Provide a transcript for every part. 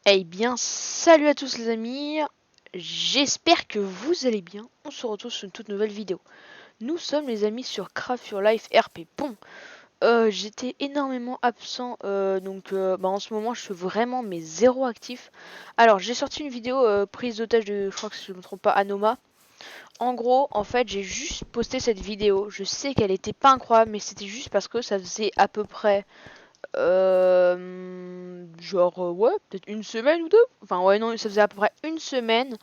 Eh bien, salut à tous les amis, j'espère que vous allez bien. On se retrouve sur une toute nouvelle vidéo. Nous sommes les amis sur Craft Your Life RP. Bon, j'étais énormément absent, en ce moment je suis vraiment mais zéro actif. Alors j'ai sorti une vidéo prise d'otage de, je crois que si je ne me trompe pas, Anoma. En gros, en fait, j'ai juste posté cette vidéo. Je sais qu'elle était pas incroyable, mais c'était juste parce que ça faisait à peu près ouais, peut-être une semaine ou deux. Enfin, ouais, non, ça faisait à peu près une semaine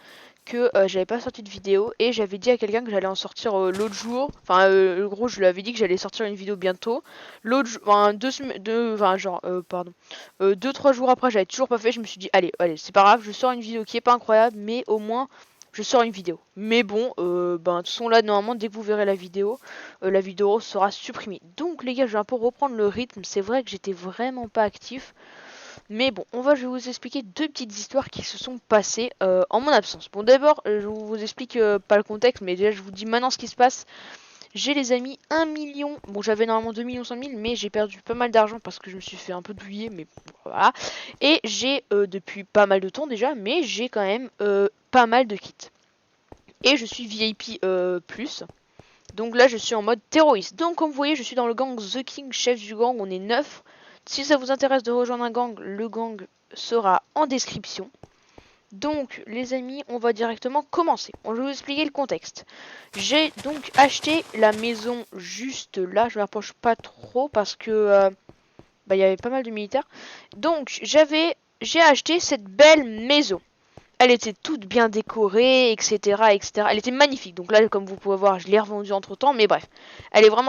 que j'avais pas sorti de vidéo et j'avais dit à quelqu'un que j'allais en sortir l'autre jour. Enfin, gros, je lui avais dit que j'allais sortir une vidéo bientôt. L'autre, enfin, deux semaines, pardon, 2-3 jours après, j'avais toujours pas fait. Je me suis dit, allez, allez, c'est pas grave, je sors une vidéo qui est pas incroyable, mais au moins je sors une vidéo. Mais bon, de toute façon là, normalement, dès que vous verrez la vidéo sera supprimée. Donc les gars, je vais un peu reprendre le rythme. C'est vrai que j'étais vraiment pas actif. Mais bon, je vais vous expliquer deux petites histoires qui se sont passées en mon absence. Bon, d'abord, je vous explique pas le contexte, mais déjà, je vous dis maintenant ce qui se passe. J'ai les amis 1 million. Bon, j'avais normalement 2 millions 100 000, mais j'ai perdu pas mal d'argent parce que je me suis fait un peu douiller, mais bon, voilà. Et j'ai, depuis pas mal de temps déjà, mais j'ai quand même pas mal de kits. Et je suis VIP plus. Donc là, je suis en mode terroriste. Donc, comme vous voyez, je suis dans le gang The King, chef du gang. On est 9. Si ça vous intéresse de rejoindre un gang, le gang sera en description. Donc, les amis, on va directement commencer. Je vais vous expliquer le contexte. J'ai donc acheté la maison juste là. Je ne m'approche pas trop parce que y avait pas mal de militaires. Donc, j'ai acheté cette belle maison. Elle était toute bien décorée, etc., etc. Elle était magnifique. Donc là, comme vous pouvez voir, je l'ai revendue entre temps. Mais bref,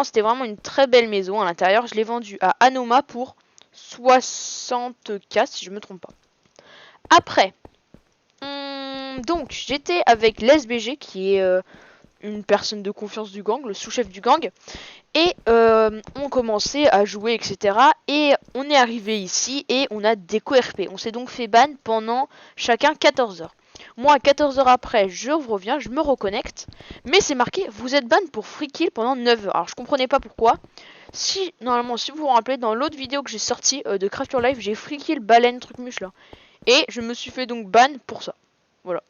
c'était vraiment une très belle maison à l'intérieur. Je l'ai vendue à Anoma pour 60K, si je me trompe pas. Après, donc j'étais avec l'SBG, qui est une personne de confiance du gang, le sous-chef du gang. Et on commençait à jouer, etc. Et on est arrivé ici et on a déco RP. On s'est donc fait ban pendant chacun 14 heures. Moi, 14 heures après, je reviens, je me reconnecte. Mais c'est marqué, vous êtes ban pour free kill pendant 9 heures. Alors, je comprenais pas pourquoi. Normalement, si vous vous rappelez, dans l'autre vidéo que j'ai sortie de Craft Your Life, j'ai free kill baleine truc muche là. Et je me suis fait donc ban pour ça. Voilà.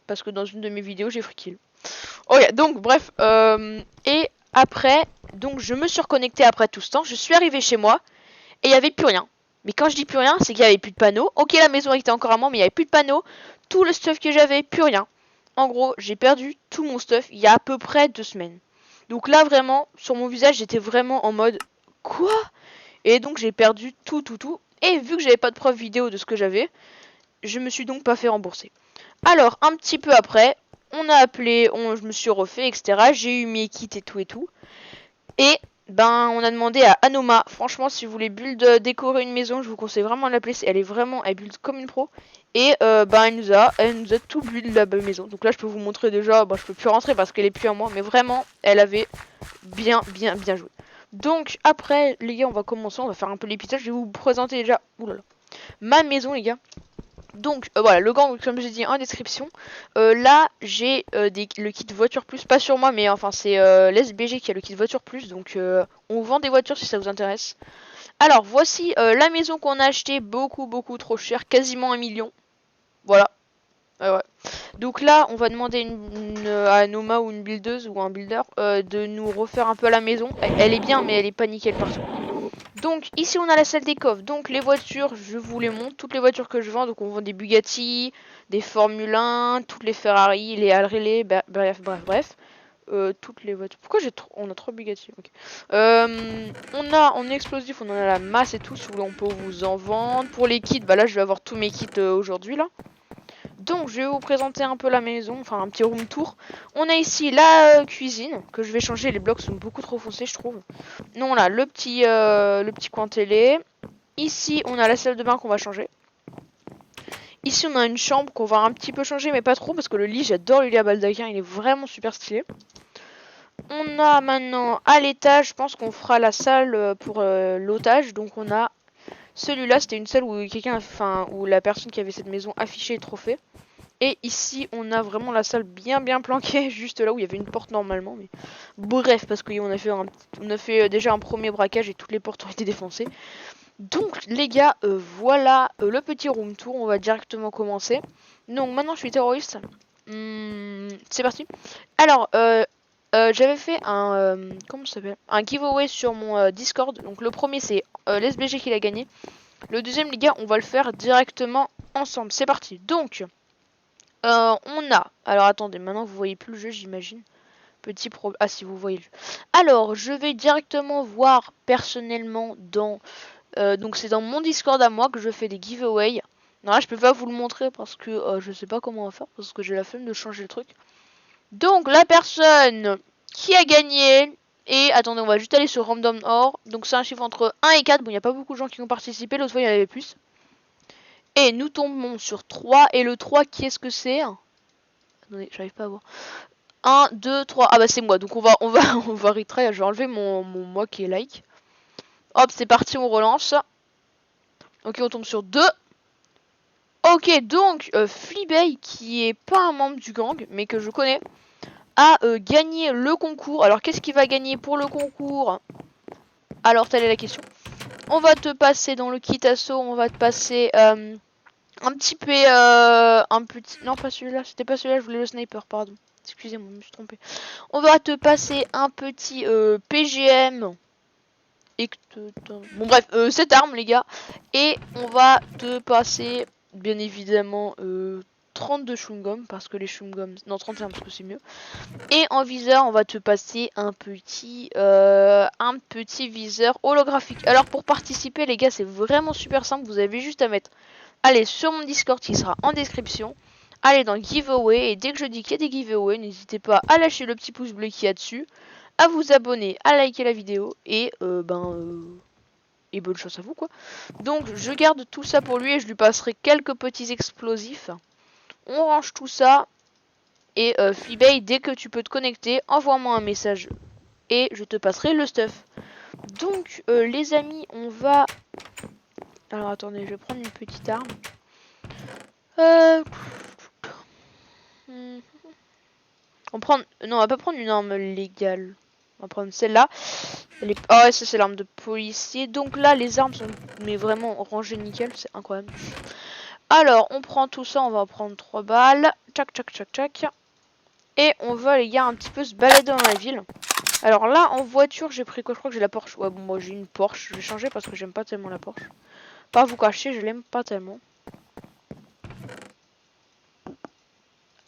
Parce que dans une de mes vidéos, j'ai free kill. Ok, donc bref, et après, donc je me suis reconnecté après tout ce temps, je suis arrivé chez moi et il n'y avait plus rien. Mais quand je dis plus rien, c'est qu'il n'y avait plus de panneaux. Ok, la maison était encore à moi, mais il n'y avait plus de panneaux. Tout le stuff que j'avais, plus rien. En gros, j'ai perdu tout mon stuff il y a à peu près 2 semaines. Donc là, vraiment, sur mon visage, j'étais vraiment en mode quoi. Et donc j'ai perdu tout, tout, tout. Et vu que j'avais pas de preuve vidéo de ce que j'avais, je me suis donc pas fait rembourser. Alors, un petit peu après, on a appelé, je me suis refait, etc. J'ai eu mes kits et tout et tout. Et on a demandé à Anoma. Franchement, si vous voulez décorer une maison, je vous conseille vraiment de l'appeler. Elle build comme une pro. Et elle nous a tout build la maison. Donc là, je peux vous montrer déjà. Je peux plus rentrer parce qu'elle est plus à moi, mais vraiment, elle avait bien, bien, bien joué. Donc après, les gars, on va commencer. On va faire un peu l'épisode. Je vais vous présenter déjà. Oulala. Ma maison, les gars. Donc voilà, le gang, comme j'ai dit en description. Là, j'ai le kit voiture plus, pas sur moi, mais enfin c'est l'SBG qui a le kit voiture plus. Donc on vend des voitures si ça vous intéresse. Alors voici la maison qu'on a acheté beaucoup beaucoup trop cher, quasiment 1 million. Voilà. Ouais. Donc là, on va demander à Noma ou une buildeuse ou un builder de nous refaire un peu la maison. Elle est bien, mais elle est pas nickel partout. Donc ici on a la salle des coffres. Donc les voitures, je vous les montre. Toutes les voitures que je vends. Donc on vend des Bugatti, des Formule 1, toutes les Ferrari, les Harley, bref. Toutes les voitures. Pourquoi on a trop Bugatti. Okay. On a en explosif, on en a la masse et tout. Si vous voulez, on peut vous en vendre. Pour les kits, là je vais avoir tous mes kits aujourd'hui là. Donc, je vais vous présenter un peu la maison, enfin un petit room tour. On a ici la cuisine, que je vais changer, les blocs sont beaucoup trop foncés, je trouve. Non, là, le petit coin télé. Ici, on a la salle de bain qu'on va changer. Ici, on a une chambre qu'on va un petit peu changer, mais pas trop, parce que le lit, j'adore le lit à baldaquin, il est vraiment super stylé. On a maintenant à l'étage, je pense qu'on fera la salle pour l'otage. Donc, on a celui-là, c'était une salle où où la personne qui avait cette maison affichait les trophées. Et ici, on a vraiment la salle bien bien planquée, juste là où il y avait une porte normalement. Mais bref, parce qu'on a fait déjà un premier braquage et toutes les portes ont été défoncées. Donc les gars, voilà le petit room tour, on va directement commencer. Donc maintenant je suis terroriste. C'est parti. Alors, j'avais fait un, comment ça s'appelle? Un giveaway sur mon Discord. Donc le premier c'est l'SBG qui l'a gagné. Le deuxième les gars, on va le faire directement ensemble. C'est parti. Donc, on a... Alors attendez, maintenant vous voyez plus le jeu j'imagine. Petit problème. Ah si vous voyez le jeu. Alors, je vais directement voir personnellement dans... donc c'est dans mon Discord à moi que je fais des giveaways. Non là je peux pas vous le montrer parce que je sais pas comment on va faire. Parce que j'ai la flemme de changer le truc. Donc la personne qui a gagné... Et attendez, on va juste aller sur Random Or. Donc c'est un chiffre entre 1 et 4. Bon, il n'y a pas beaucoup de gens qui ont participé. L'autre fois, il y en avait plus. Et nous tombons sur 3. Et le 3, qui est-ce que c'est? Attendez, j'arrive pas à voir. 1, 2, 3. Ah bah c'est moi. Donc on va on va retry. Je vais enlever mon moi qui est like. Hop, c'est parti, on relance. Ok, on tombe sur 2. Ok, donc Fleabay, qui est pas un membre du gang, mais que je connais, a gagné le concours. Alors qu'est-ce qu'il va gagner pour le concours? Alors telle est la question. On va te passer dans le kit assaut, on va te passer un petit peu... un petit... Non, pas celui-là, c'était pas celui-là, je voulais le sniper, pardon. Excusez-moi, je me suis trompé. On va te passer un petit PGM. Bon bref, cette arme les gars. Et on va te passer, bien évidemment, 32 chewing-gums. Parce que les chewing-gums... Non, 31 parce que c'est mieux. Et en viseur, on va te passer un petit viseur holographique. Alors pour participer les gars, c'est vraiment super simple. Vous avez juste à mettre... Allez sur mon Discord qui sera en description. Allez dans giveaway et dès que je dis qu'il y a des giveaways, n'hésitez pas à lâcher le petit pouce bleu qui est dessus, à vous abonner, à liker la vidéo et et bonne chance à vous quoi. Donc je garde tout ça pour lui et je lui passerai quelques petits explosifs. On range tout ça et Fleabay, dès que tu peux te connecter, envoie-moi un message et je te passerai le stuff. Donc les amis, on va... Alors attendez, je vais prendre une petite arme. On prend... Non, on va pas prendre une arme légale. On va prendre celle-là. Elle est... Oh ouais, ça c'est l'arme de policier. Donc là, les armes sont mais vraiment rangées nickel. C'est incroyable. Alors, on prend tout ça. On va en prendre 3 balles. Tchac, tchac, tchac, tchac. Et on va, les gars, un petit peu se balader dans la ville. Alors là, en voiture, j'ai pris quoi? Je crois que j'ai la Porsche. Ouais, bon, moi j'ai une Porsche. Je vais changer parce que j'aime pas tellement la Porsche. Pas vous cacher, je l'aime pas tellement.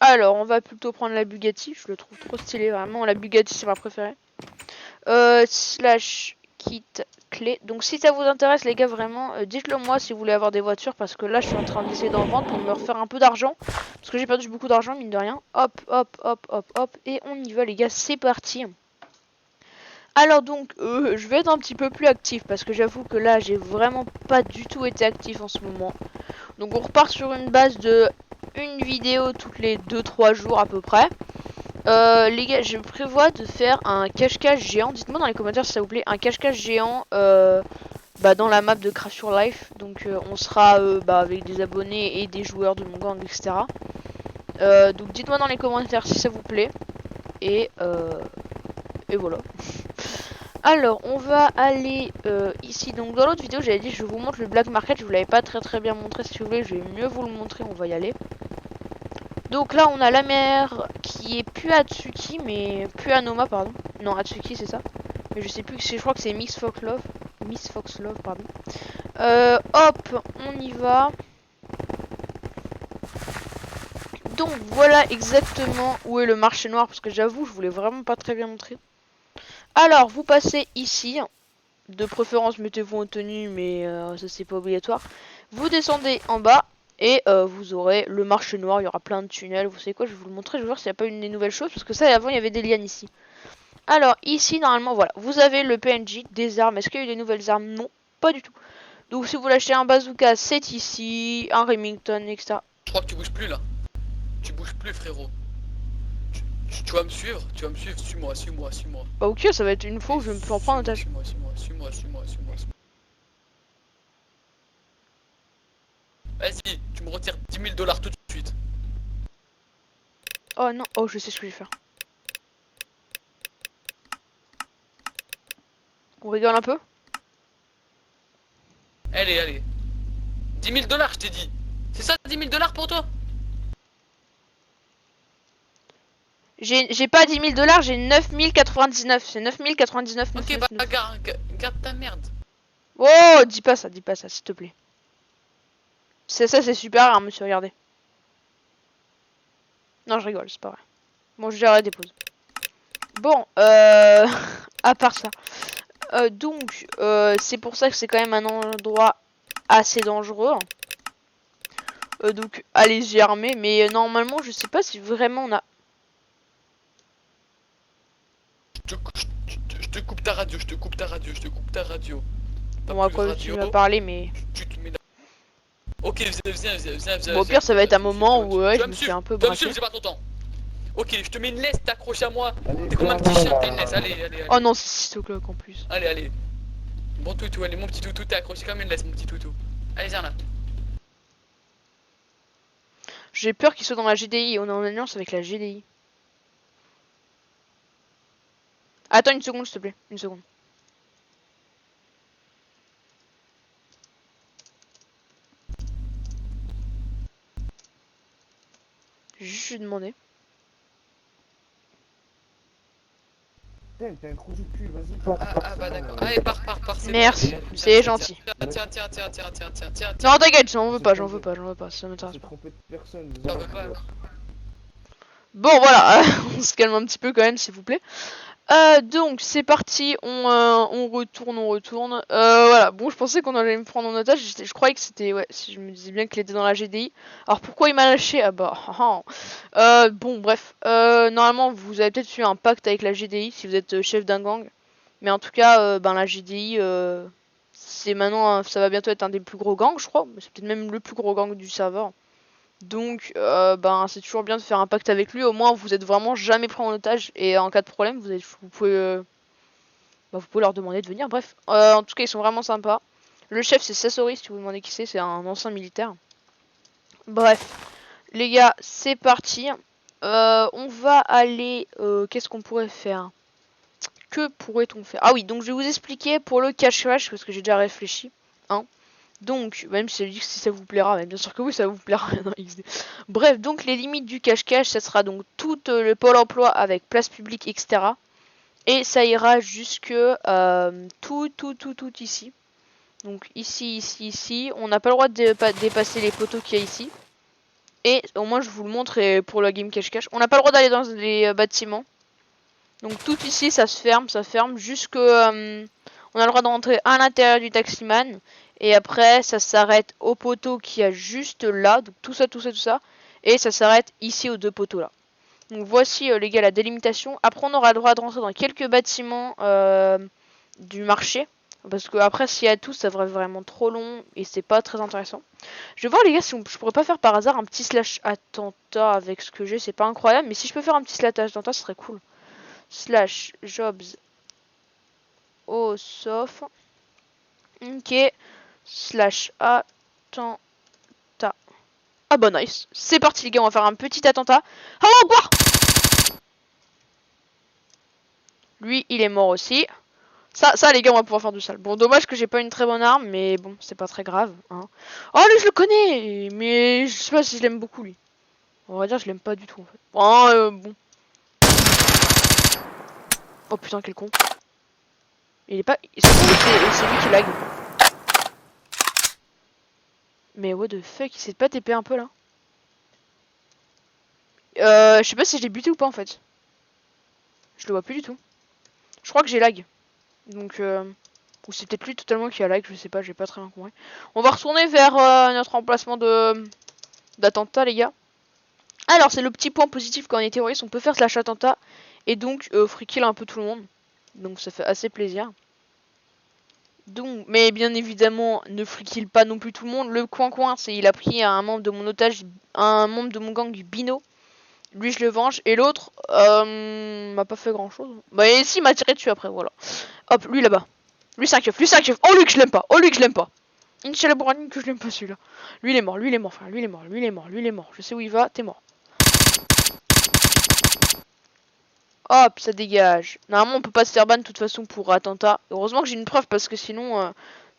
Alors, on va plutôt prendre la Bugatti. Je le trouve trop stylé, vraiment. La Bugatti, c'est ma préférée. Slash kit clé. Donc si ça vous intéresse les gars vraiment dites-le moi si vous voulez avoir des voitures parce que là je suis en train d'essayer d'en vendre pour me refaire un peu d'argent parce que j'ai perdu beaucoup d'argent mine de rien. Hop hop hop hop hop et on y va les gars, c'est parti. Alors donc je vais être un petit peu plus actif parce que j'avoue que là j'ai vraiment pas du tout été actif en ce moment. Donc on repart sur une base de une vidéo toutes les 2-3 jours à peu près. Les gars, je prévois de faire un cache-cache géant. Dites-moi dans les commentaires si ça vous plaît. Un cache-cache géant dans la map de Crash Your Life. Donc on sera avec des abonnés et des joueurs de mon gang, etc. Donc dites-moi dans les commentaires si ça vous plaît. Et voilà. Alors, on va aller ici. Donc dans l'autre vidéo, j'avais dit je vous montre le Black Market. Je vous l'avais pas très bien montré. Si vous voulez, je vais mieux vous le montrer. On va y aller. Donc là on a la mer qui est plus Atsuki mais plus Anoma pardon. Non Atsuki c'est ça. Mais je sais plus, je crois que c'est Miss Fox Love. Miss Fox Love pardon. Hop, on y va. Donc voilà exactement où est le marché noir parce que j'avoue je voulais vraiment pas très bien montrer. Alors vous passez ici. De préférence mettez-vous en tenue mais ça c'est pas obligatoire. Vous descendez en bas. Et vous aurez le marché noir, il y aura plein de tunnels. Vous savez quoi, je vais vous le montrer, je vais voir s'il n'y a pas une des nouvelles choses. Parce que ça, avant, il y avait des lianes ici. Alors, ici, normalement, voilà. Vous avez le PNJ, des armes. Est-ce qu'il y a eu des nouvelles armes? Non, pas du tout. Donc, si vous voulez acheter un bazooka, c'est ici. Un Remington, etc. Je crois que tu bouges plus, là. Tu bouges plus, frérot. Tu vas me suivre? Tu vas me suivre? Suis-moi, suis-moi, suis-moi. Bah, ok, ça va être une fois où je vais me faire prendre en otage. Suis-moi, suis-moi, suis-moi, suis-moi, suis-moi. Vas-y, tu me retires 10 000 $ tout de suite. Oh non, oh, je sais ce que je vais faire. On rigole un peu? Allez, allez. 10 000 dollars, je t'ai dit. C'est ça, 10 000 dollars pour toi? J'ai pas 10 000 dollars, j'ai 9 099. C'est 9 099, Ok, bah 999. garde ta merde. Oh, dis pas ça, s'il te plaît. C'est ça, c'est super rare, monsieur, regardez. Non, je rigole, c'est pas vrai. Bon, je dirais des pauses. Bon, à part ça. Donc, c'est pour ça que c'est quand même un endroit assez dangereux. Donc, allez-y armés. Mais normalement, je sais pas si vraiment on a... Je te coupe ta radio, je te coupe ta radio, je te coupe ta radio. Pas Bon, à plus de quoi tu radio. vas parler, mais... Tu te mets là. Ok, viens. Bon, au pire, ça va être un me suivre, moment tu où ouais, vas je me me fais suivre, un peu tu vas me braquer. suivre, j'ai pas ton temps. Ok, je te mets une laisse, t'accroches à moi. T'es comme un petit chien, t'as une laisse. Allez. Oh non, c'est 6 o'clock en plus. Allez. Bon toutou, allez, mon petit toutou, t'es accroché comme une laisse, mon petit toutou. Allez, viens là. J'ai peur qu'il soit dans la GDI. On est en alliance avec la GDI. Attends une seconde, s'il te plaît. Une seconde. Je vais demander. T'es un gros de cul, vas-y. Ah bah d'accord. Allez, pars, c'est Merci, bon. c'est gentil. Tiens. Non, t'inquiète, j'en veux pas, ça m'intéresse Se pas. tromper de personne. T'en veux pas? Bon, voilà, on se calme un petit peu quand même, s'il vous plaît. Donc, c'est parti, on retourne. Voilà, bon, je pensais qu'on allait me prendre en otage, je croyais que c'était, ouais, si je me disais bien qu'il était dans la GDI. Alors, pourquoi il m'a lâché? Ah bah, bon, bref. Normalement, vous avez peut-être eu un pacte avec la GDI, si vous êtes chef d'un gang. Mais en tout cas, ben, la GDI, c'est maintenant, ça va bientôt être un des plus gros gangs, je crois. C'est peut-être même le plus gros gang du serveur. Donc, ben, c'est toujours bien de faire un pacte avec lui. Au moins, vous êtes vraiment jamais pris en otage. Et en cas de problème, vous pouvez, vous pouvez leur demander de venir. Bref, en tout cas, ils sont vraiment sympas. Le chef, c'est Sasori, si vous vous demandez qui c'est un ancien militaire. Bref, les gars, c'est parti. On va aller... Qu'est-ce qu'on pourrait faire? Que pourrait-on faire? Ah oui, donc je vais vous expliquer pour le cache-cache, parce que j'ai déjà réfléchi. Hein. Donc, même si je dis que si ça vous plaira, mais bien sûr que oui, ça vous plaira dans XD. Bref, donc les limites du cache-cache, ça sera donc tout le pôle emploi avec place publique, etc. Et ça ira jusque tout ici. Donc ici. On n'a pas le droit de dépasser les poteaux qu'il y a ici. Et au moins, je vous le montre et pour la game cache-cache. On n'a pas le droit d'aller dans les bâtiments. Donc tout ici, ça ferme jusque... on a le droit d'entrer à l'intérieur du taximan. Et après, ça s'arrête au poteau qui a juste là. Donc tout ça. Et ça s'arrête ici aux deux poteaux là. Donc voici les gars la délimitation. Après, on aura le droit de rentrer dans quelques bâtiments du marché. Parce que après, s'il y a tout, ça va vraiment trop long et c'est pas très intéressant. Je vais voir les gars si je pourrais pas faire par hasard un petit slash attentat avec ce que j'ai. C'est pas incroyable, mais si je peux faire un petit slash attentat, ce serait cool. Slash jobs au sauf. Ok. Slash attentat. Ah bah nice. C'est parti les gars, on va faire un petit attentat. Oh boire. Lui, il est mort aussi. Ça les gars, on va pouvoir faire du sale. Bon, dommage que j'ai pas une très bonne arme, mais bon, c'est pas très grave. Hein. Oh lui, je le connais, mais je sais pas si je l'aime beaucoup lui. On va dire je l'aime pas du tout en fait. Bon. Oh putain, quel con. Il est pas... C'est lui qui lag. Mais what the fuck, il s'est pas TP un peu là. Je sais pas si je l'ai buté ou pas en fait. Je le vois plus du tout. Je crois que j'ai lag. Donc, ou c'est peut-être lui totalement qui a lag, je sais pas, j'ai pas très bien compris. On va retourner vers notre emplacement d'attentat les gars. Alors, c'est le petit point positif quand on est terroriste, on peut faire slash attentat. Et donc, free kill un peu tout le monde. Donc ça fait assez plaisir. Donc, mais bien évidemment, ne free kill pas non plus tout le monde. Le coin, c'est il a pris un membre de mon otage, un membre de mon gang du Bino. Lui, je le venge. Et l'autre, m'a pas fait grand chose. Bah, et si, il m'a tiré dessus après, voilà. Hop, lui là-bas. Lui, c'est un keuf. Oh, lui que je l'aime pas. Inch'Allah Bourani, que je l'aime pas celui-là. Lui, il est mort, frère. Lui, il est mort. Je sais où il va, t'es mort. Hop, ça dégage. Normalement, on peut pas se faire ban de toute façon pour attentat. Heureusement que j'ai une preuve parce que sinon,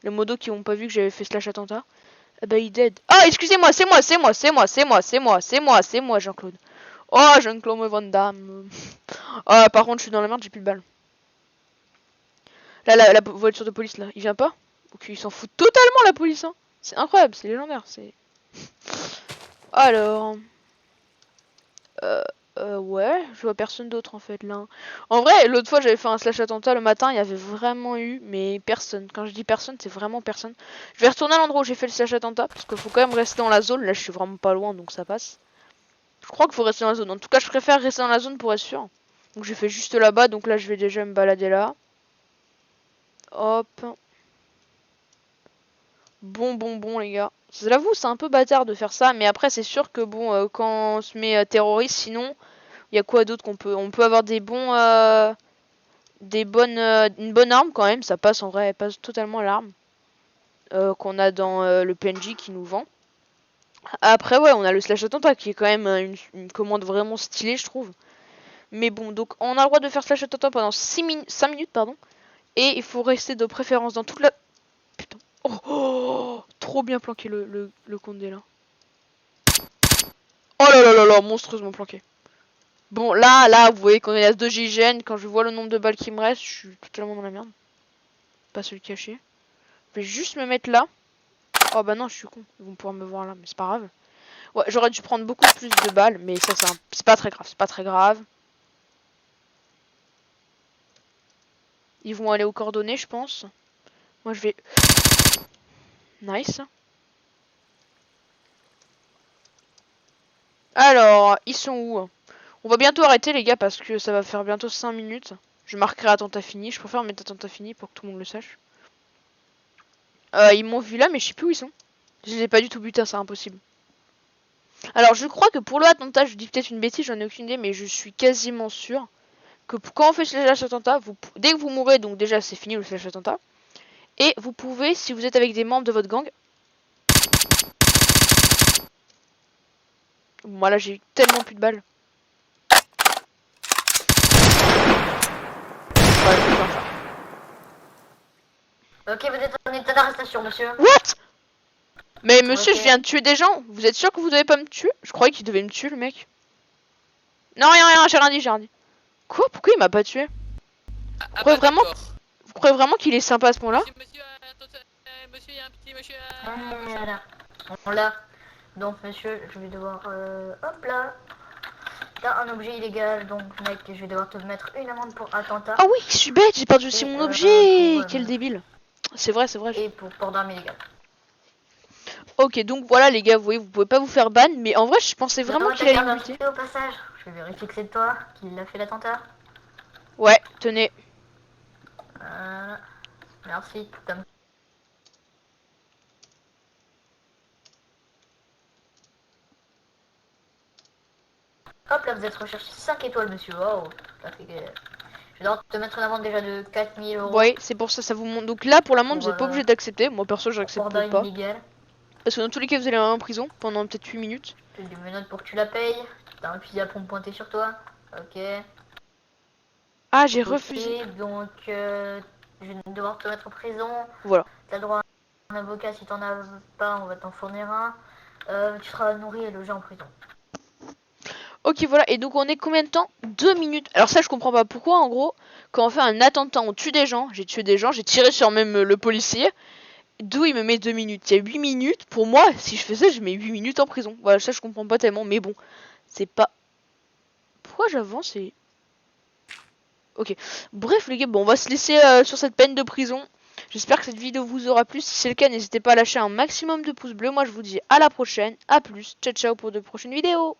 Les modos qui ont pas vu que j'avais fait slash attentat. Ah bah il dead. Ah excusez-moi, c'est moi, Jean-Claude. Oh Jean-Claude Van Damme. Ah par contre je suis dans la merde, j'ai plus de balles. Là la voiture de police là, il vient pas? Ok, il s'en fout totalement la police hein. C'est incroyable, c'est légendaire, c'est... Alors... ouais, je vois personne d'autre en fait là. En vrai, l'autre fois j'avais fait un slash attentat le matin, il y avait vraiment eu, mais personne. Quand je dis personne, c'est vraiment personne. Je vais retourner à l'endroit où j'ai fait le slash attentat, parce qu'il faut quand même rester dans la zone. Là, je suis vraiment pas loin, donc ça passe. Je crois qu'il faut rester dans la zone. En tout cas, je préfère rester dans la zone pour être sûr. Donc j'ai fait juste là-bas, donc là je vais déjà me balader là. Hop. Bon les gars. J'avoue, c'est un peu bâtard de faire ça, mais après c'est sûr que bon, quand on se met terroriste, sinon... Il y a quoi d'autre qu'on peut... On peut avoir des bons... une bonne arme quand même. Ça passe en vrai, elle passe totalement l'arme. Qu'on a dans le PNJ qui nous vend. Après ouais, on a le slash attentat qui est quand même une commande vraiment stylée je trouve. Mais bon, donc on a le droit de faire slash attentat pendant 5 minutes, pardon. Et il faut rester de préférence dans toute la... Putain. Oh, trop bien planqué le Condé là. Oh là, monstrueusement planqué. Bon, là, vous voyez qu'on est à 2 GIGN. Quand je vois le nombre de balles qui me reste, je suis totalement dans la merde. Pas se le cacher. Je vais juste me mettre là. Oh bah non, je suis con. Ils vont pouvoir me voir là, mais c'est pas grave. Ouais, j'aurais dû prendre beaucoup plus de balles, mais ça, c'est pas très grave. C'est pas très grave. Ils vont aller aux coordonnées, je pense. Moi, je vais... Nice. Alors, ils sont où? On va bientôt arrêter, les gars, parce que ça va faire bientôt 5 minutes. Je marquerai attentat fini. Je préfère mettre attentat fini pour que tout le monde le sache. Ils m'ont vu là, mais je sais plus où ils sont. Je les ai pas du tout butés, c'est impossible. Alors, je crois que pour le attentat, je dis peut-être une bêtise, j'en ai aucune idée, mais je suis quasiment sûr que quand on fait slash attentat, dès que vous mourrez, donc déjà c'est fini le slash attentat. Et vous pouvez, si vous êtes avec des membres de votre gang. Moi là, j'ai tellement plus de balles. Ouais, je vais faire ça. Ok, vous êtes en état d'arrestation, monsieur. What? Mais monsieur, Ok. je viens de tuer des gens. Vous êtes sûr que vous devez pas me tuer? Je croyais qu'il devait me tuer, le mec. Non, rien, j'ai rien dit. Quoi? Pourquoi il m'a pas tué? Ah croyez bah, vraiment d'accord. Vous croyez vraiment qu'il est sympa à ce point-là? Monsieur, monsieur, il y a un petit monsieur. Voilà. On l'a. Donc, monsieur, je vais devoir... hop là. T'as un objet illégal, donc mec, je vais devoir te mettre une amende pour attentat Ah oui, je suis bête, j'ai perdu aussi Et, mon objet. pour, Quel débile. C'est vrai. et pour port d'armes illégales. Ok, donc voilà les gars, vous voyez, vous pouvez pas vous faire ban, mais en vrai, je pensais vraiment Donne-moi qu'il ta allait carte me buter. d'identité au passage. Je vais vérifier que c'est toi qui l'a fait l'attentat. Ouais, tenez. Voilà. Merci. Comme... Hop là, vous êtes recherché 5 étoiles, monsieur. Wow. Ça fait que... Je vais devoir te mettre une amende déjà de 4000 euros. Ouais, c'est pour ça, ça vous montre. Donc là, pour l'amende, Pour, vous êtes pas obligé d'accepter. Moi, perso, Port j'accepte d'armes pas. illégales. Parce que dans tous les cas, vous allez en prison pendant peut-être 8 minutes. Je te dis mes notes pour que tu la payes. T'as un fusil à pompe pointé sur toi. Ok. Ah, j'ai Ok, refusé. donc, je vais devoir te mettre en prison. Voilà. T'as le droit à un avocat, si t'en as pas, on va t'en fournir un. Tu seras nourri et logé en prison. Ok, voilà. Et donc, on est combien de temps? 2 minutes. Alors ça, je comprends pas pourquoi, en gros, quand on fait un attentat, on tue des gens. J'ai tué des gens, j'ai tiré sur même le policier. D'où il me met 2 minutes. Il y a 8 minutes. Pour moi, si je faisais, je mets 8 minutes en prison. Voilà, ça, je comprends pas tellement. Mais bon, c'est pas... Pourquoi j'avance et... Ok. Bref, les gars, bon, on va se laisser sur cette peine de prison. J'espère que cette vidéo vous aura plu. Si c'est le cas, n'hésitez pas à lâcher un maximum de pouces bleus. Moi, je vous dis à la prochaine. À plus. Ciao, ciao pour de prochaines vidéos.